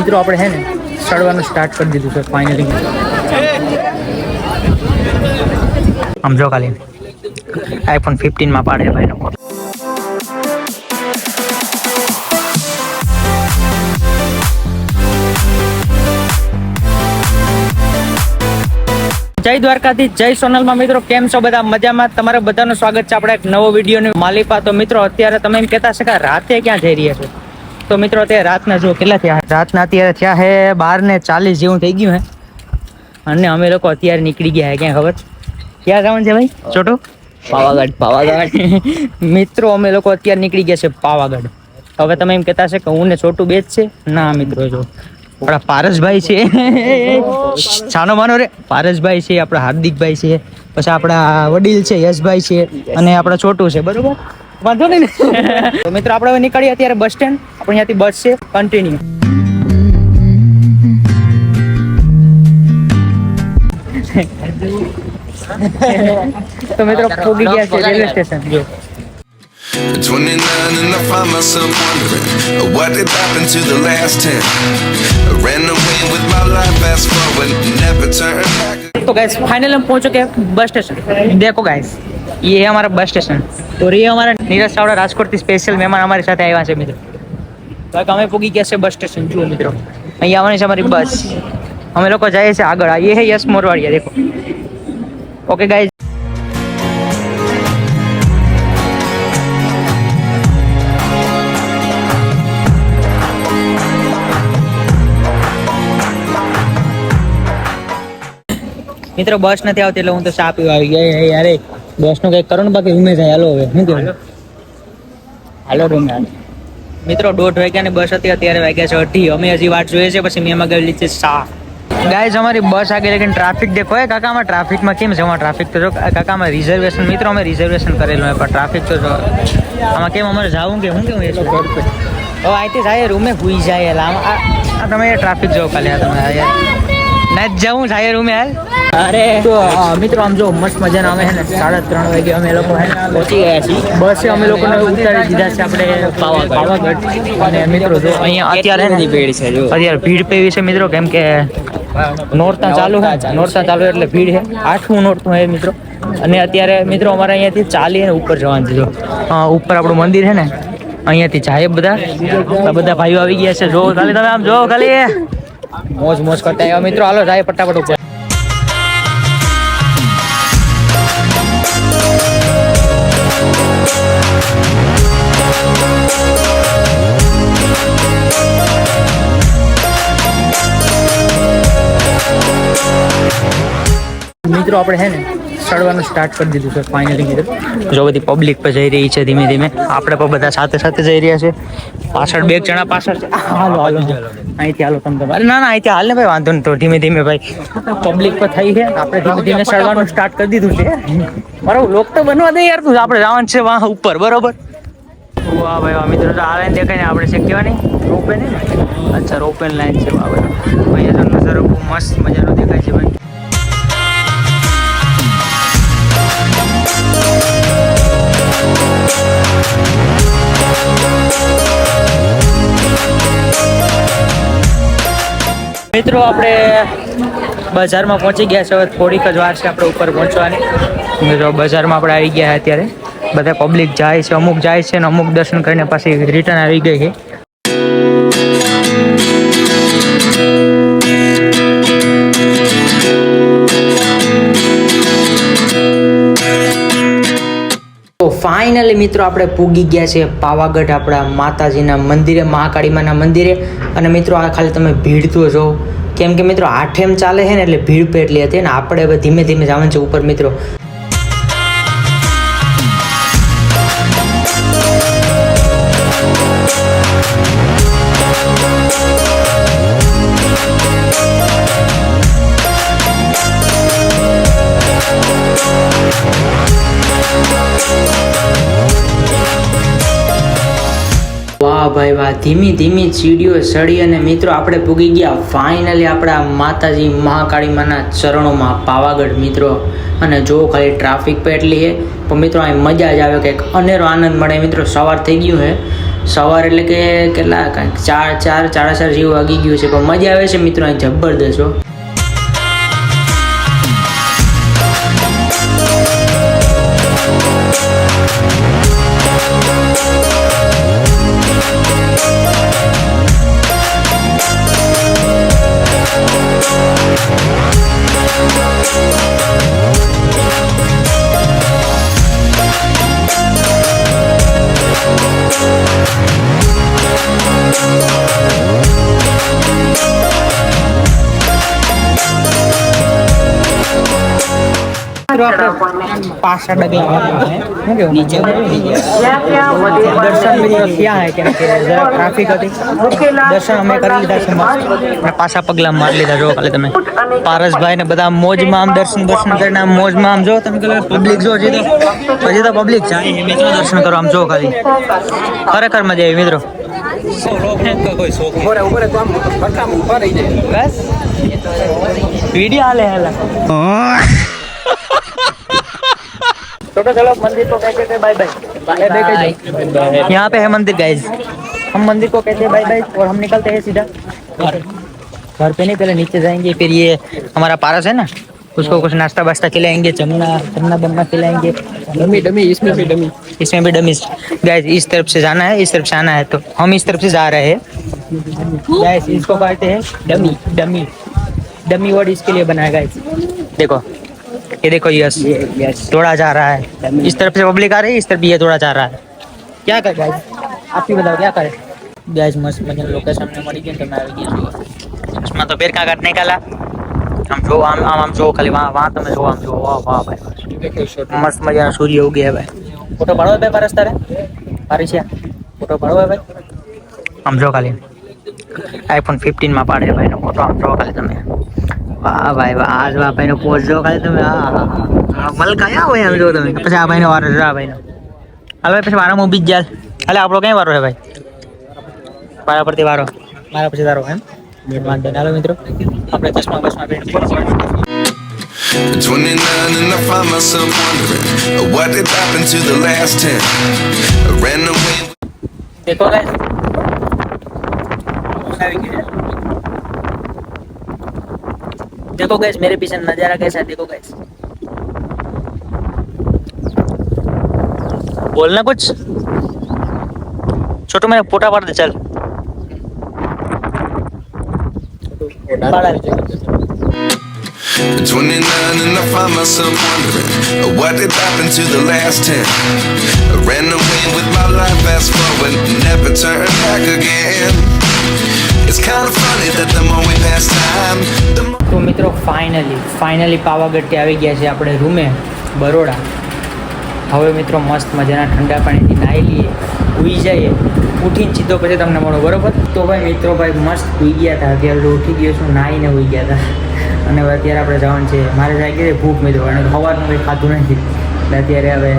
મિત્રો આપણે હે ને ચડવાનું સ્ટાર્ટ કરી દીધું છે ફાઇનલી. આમ જો ખાલી iPhone 15 માં પાડે ભાઈનો ફોટો. જય દ્વારકાથી, જય સોનલમાં. મિત્રો કેમ છો બધા? મજામાં? તમારા બધાનું સ્વાગત છે આપણા એક નવો વિડીયોની માલિપા. તો મિત્રો અત્યારે તમે એમ કહેતા છે કે રાતે ક્યાં જઈ રહ્યા છો? તો મિત્રો અત્યારે રાતના જો કેટલા થયા? રાતના અત્યારે થયા હે 12:40 જેવું થઈ ગયું હે. અને અમે લોકો અત્યારે નીકળી ગયા હે. ક્યાં ખબર ક્યાં જવાનું છે ભાઈ? છોટું પાવાગઢ. મિત્રો અમે લોકો અત્યારે નીકળી ગયા છે પાવાગઢ. હવે તમે એમ કહેતા છે કે હું ને છોટું બે જ છે? ના મિત્રો, જો આપણા પારસભાઈ છે, છાનો માનો રે, પારસભાઈ છે, આપણા હાર્દિકભાઈ છે, પછી આપણા વડીલ છે યશભાઈ છે, અને આપણા છોટું છે. બરોબર, વાંધો નહીં ને? તો મિત્રો આપણે હવે નીકળીએ અત્યારે બસ સ્ટેન્ડ. આપણે અહીંયાથી બસ છે કન્ટિન્યુ. તો મિત્રો પહોંચી ગયા છે રેલવે સ્ટેશન. જો 29 and I find myself wondering what did happen to the last 10. I ran away with my life, fast forward, never turn back. तो गाइस फाइनल हम पहुंच चुके हैं बस स्टेशन. देखो गाइस, ये है हमारा बस स्टेशन. और ये हमारा नीरज चावड़ा राजकोट થી સ્પેશિયલ મહેમાન અમારી સાથે આવ્યા છે મિત્રો. તો અમે પહોંચી ગયા છે બસ સ્ટેશન. જુઓ મિત્રો, અહીં આવવાની છે અમારી બસ. અમે લોકો જઈએ છીએ આગળ. ये है यश मोरवाड़िया. देखो. ओके गाइस, મિત્રો બસ નથી આવતી એટલે હું તો ચા પીવા આવી ગયા. યાર બસ નું કઈ કરો ને, બાકી રૂમે જાય. હાલો હવે શું કહેવું? હાલો રૂમે. મિત્રો 1:30 વાગ્યાની બસ હતી, અત્યારે વાગ્યા છે 8. અમે હજી વાટ જોઈએ છે. પછી મેં મગાવેલી છે ચા. ગાઈઝ અમારી બસ આગળ લેકિન ટ્રાફિક દેખો. કાકા આમાં ટ્રાફિકમાં કેમ છે? આમાં ટ્રાફિક તો જો કાકા, આમાં રિઝર્વેશન. મિત્રો અમે રિઝર્વેશન કરેલું હોય, પણ ટ્રાફિક તો જો આમાં કેમ અમારે જવું કે શું કેવું? એ હવે અહીંથી જાય રૂમે ભૂઈ જાય. આ તમે ટ્રાફિક જો ખાલી. આ તમે ના જવું જાય રૂમે હાલ. અરે તો મિત્રો આમ જો મસ્ત મજાના અમે હે ને 3:30 વાગે અમે લોકો હે પહોંચી ગયા છીએ. બસે અમે લોકોને ઉતારી દીધા છે આપણે પાવાગઢ. અને મિત્રો જો અહીંયા અત્યારે ભીડ છે. જો અત્યારે ભીડ પેવી છે મિત્રો, કેમ કે નોરતા ચાલુ છે. નોરતા ચાલુ એટલે ભીડ છે. 8મું નોરતું છે મિત્રો. અને અત્યારે મિત્રો અમારે અહીંયાથી ચાલીને ઉપર જવાનું છે. જો ઉપર આપણું મંદિર છે ને, અહીંયાથી જાય બધા ભાઈઓ આવી ગયા છે. જો ખાલી તમે આમ જો ખાલી મોજ કરતા આવ્યા મિત્રો. હાલો જાય ફટાફટ ઉપર. મિત્રો આપણે હે ને ચડવાનું સ્ટાર્ટ કરી દીધું છે ફાઇનલી. મિત્રો જો બધી પબ્લિક પર જઈ રહી છે ધીમે ધીમે. આપણે પણ બધા સાથે સાથે જઈ રહ્યા છે. પાછળ 2 જણા પાછળ છે. હાલો અહીંથી હાલો તમે. અરે ના અહીંથી હાલ ને ભાઈ, વાંધો નહીં. તો ધીમે ધીમે ભાઈ પબ્લિક પર થઈ છે. આપણે ધીમે ધીમે ચડવાનું સ્ટાર્ટ કરી દીધું છે. મારો લોક તો બનવા દે યાર તું. આપણે જવાનું છે વાહ ઉપર. બરોબર. વાહ ભાઈ વાહ. મિત્રો તો આ લાઈન દેખાય ને, આપણે છે કહેવાની રોપવેન. અચ્છા, રોપવેન લાઈન છે. વાહ ભાઈ, અહીંયા તો નજારો બહુ મસ્ત મજાનો દેખાય છે ભાઈ. મિત્રો આપણે બજારમાં પહોંચી ગયા છે. હવે થોડીક જ વાર છે આપણે ઉપર પહોંચવાની. મિત્રો બજારમાં આપણે આવી ગયા અત્યારે. બધા પબ્લિક જાય છે, અમુક જાય છે ને અમુક દર્શન કરીને પાછી રિટર્ન આવી ગઈ છે. તો ફાઇનલી મિત્રો આપણે પૂગી ગયા છે પાવાગઢ, આપણા માતાજીના મંદિરે, મહાકાળીમાના મંદિરે. અને મિત્રો આ ખાલી તમે ભીડ તો જો, કેમ કે મિત્રો 8 ચાલે છે ને એટલે ભીડ પે એટલી હતી ને. આપણે હવે ધીમે ધીમે જવાનું છે ઉપર મિત્રો. વાહ ભાઈ વાહ, ધીમી ધીમી સીડીઓ ચડી અને મિત્રો આપણે પૂગી ગયા ફાઇનલી આપણા માતાજી મહાકાળીમાના ચરણોમાં પાવાગઢ મિત્રો. અને જો ખાલી ટ્રાફિક પણ એટલી છે, પણ મિત્રો અહીં મજા જ આવે, કંઈક અનેરો આનંદ મળે મિત્રો. સવાર થઈ ગયું છે, સવાર એટલે કે કેટલા કાંઈક 4 જેવું વાગી ગયું છે, પણ મજા આવે છે મિત્રો અહીં જબરદસ્ત હો. पासा डगला दर्शन मित्रों क्या है क्या जरा ट्राफिक હતી દર્શન અમે કરી લીધા છે મસ્ત પાછા પગલા મારી લીધા જો કાલે તમે પારસભાઈ ને બધા મોજમાં આમ દર્શન કરીને આમ મોજમાં આમ જો તમે પબ્લિક જો હજી તો પબ્લિક જાય છે મિત્રો દર્શન કરો આમ જો ખાલી ખરેખર મજા આવી મિત્રો બસ वीडियो हाले हाल छोटो चलो मंदिर को कहते थे बाय बाय यहाँ पे है मंदिर गाइस हम मंदिर को कहते हैं बाय बाय और हम निकलते हैं सीधा घर पे नहीं पहले नीचे जाएंगे फिर ये हमारा पारस है ना उसको कुछ नाश्ता वास्ता खिलाएंगे चमना बन्ना खिलाएंगे डमी इसमें भी डमी गाइस इस तरफ से जाना है इस तरफ से आना है तो हम इस तरफ से जा रहे हैं गाइस इसको कहते हैं डमी वर्ड इसके लिए बनाया गाइस देखो ये देखो यस थोड़ा जा रहा है इस तरफ से पब्लिक आ रही है इस तरफ ये थोड़ा जा रहा है क्या करे गाइस आप ही बताओ क्या करे गाइस मस्त मजा लोकेशन में मरी गई तो मैं આવી ગયો છું इसमें तो फिर क्या काट निकाला हम जो आम जो खाली वहां तो मैं जो आम जो वाह भाई मस्त मजा सूर्य उगे है भाई फोटो पाड़ो भाई पारस तारे पारिसिया फोटो पाड़ो भाई આમ જો ખાલી આઈફોન 15 માં પાડે ભાઈ નો ફોટો આમ જો ખાલી તમે વાહ ભાઈ વાહ આજ વાહ ભાઈ નો પોઝ જો ખાલી તમે આ મલકાયા હોય આમ જો તમે પછી આ ભાઈ નો વારો જો આ ભાઈ નો હાલ ભાઈ પછી વારામાં ઊભી જ જાય હાલે આપણો કઈ વારો છે ભાઈ મારા પરથી વારો મારા પછી તારો એમ વાંધો હાલો મિત્રો આપણે ચશ્મા પહેરીને 29 and I find myself wondering what did happen to the last 10. I ran away. देखो गाइस देखो गाइस मेरे पीछे नजारा कैसा है देखो गाइस बोलना कुछ छोटू मेरा फोटा पाड़ दे चल 29 and I find myself wondering what did happen to the last 10. I ran away with my life, fast forward, never turn back again. It's kind of funny that the more we pass time, the more તો મિત્રો finally Pavagadh આવી ગયા છે આપણે રૂમે બરોડા હવે મિત્રો મસ્ત મજાના ઠંડા પાણીથી નાહી લઈએ ઉઈ જઈએ ઉઠીને સીધો પછી તમને મળો બરોબર તો ભાઈ મિત્રો ભાઈ મસ્ત ઉઈ ગયા હતા અત્યારે તો ઉઠી ગયો છું નાહીને ઉઈ ગયા હતા અને હવે અત્યારે આપણે જવાનું છે મારે જાગી છે ભૂખ મિત્રો અને સવારનું કંઈ ખાધું નથી એટલે અત્યારે હવે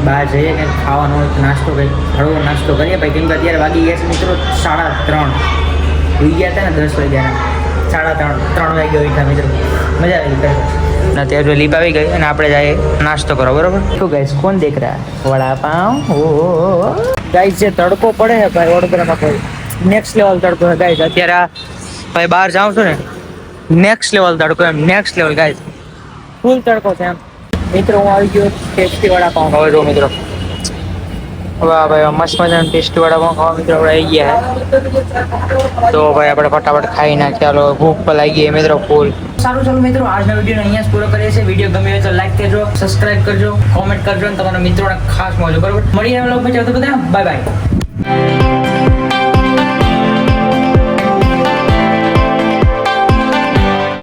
બહાર જઈએ કંઈક ખાવાનો નાસ્તો કંઈક હળવો નાસ્તો કરીએ ભાઈ કેમ કે અત્યારે વાગી ગયા છે મિત્રો 3:30 ઉઈ ગયા હતા ને 10 વાગ્યાના 3:30 વાગ્યા ઉઠ્યા મિત્રો મજા આવી ગઈ અને અત્યારે જો લીપ આવી ગઈ અને આપણે જઈએ નાસ્તો કરો બરોબર તો ગાઈસ કોણ દેખ રહ્યા વડાપાઉં ઓ ગાઈસ જે તડકો પડે છે ભાઈ વડોદરામાં કોઈ નેક્સ્ટ લેવલ તડકો છે ગાઈસ અત્યારે ભાઈ બહાર જાઉં છું ને નેક્સ્ટ લેવલ તડકો એમ નેક્સ્ટ લેવલ ગાઈસ ફૂલ તડકો છે એમ મિત્રો હું આવી ગયો ટેસ્ટી વડાપાઉં ખાવા જો મિત્રો વાહ ભાઈ મસ્ત મજાનું ટેસ્ટી વડાપાઉં ખાવા મિત્રો આપણે આવી ગયા તો ભાઈ આપણે ફટાફટ ખાઈ નાખીએ ચાલો ભૂખ પર લાગી ગઈ મિત્રો ફૂલ સારું ચાલો મિત્રો આજનો વિડીયો અહીંયા જ પૂરો કરીએ છીએ વિડીયો ગમે તો લાઈક કરજો સબસ્ક્રાઇબ કરજો કોમેન્ટ કરજો અને તમારા મિત્રોને ખાસ મળજો બરોબર મળીએ લોકો બધા બાય બાય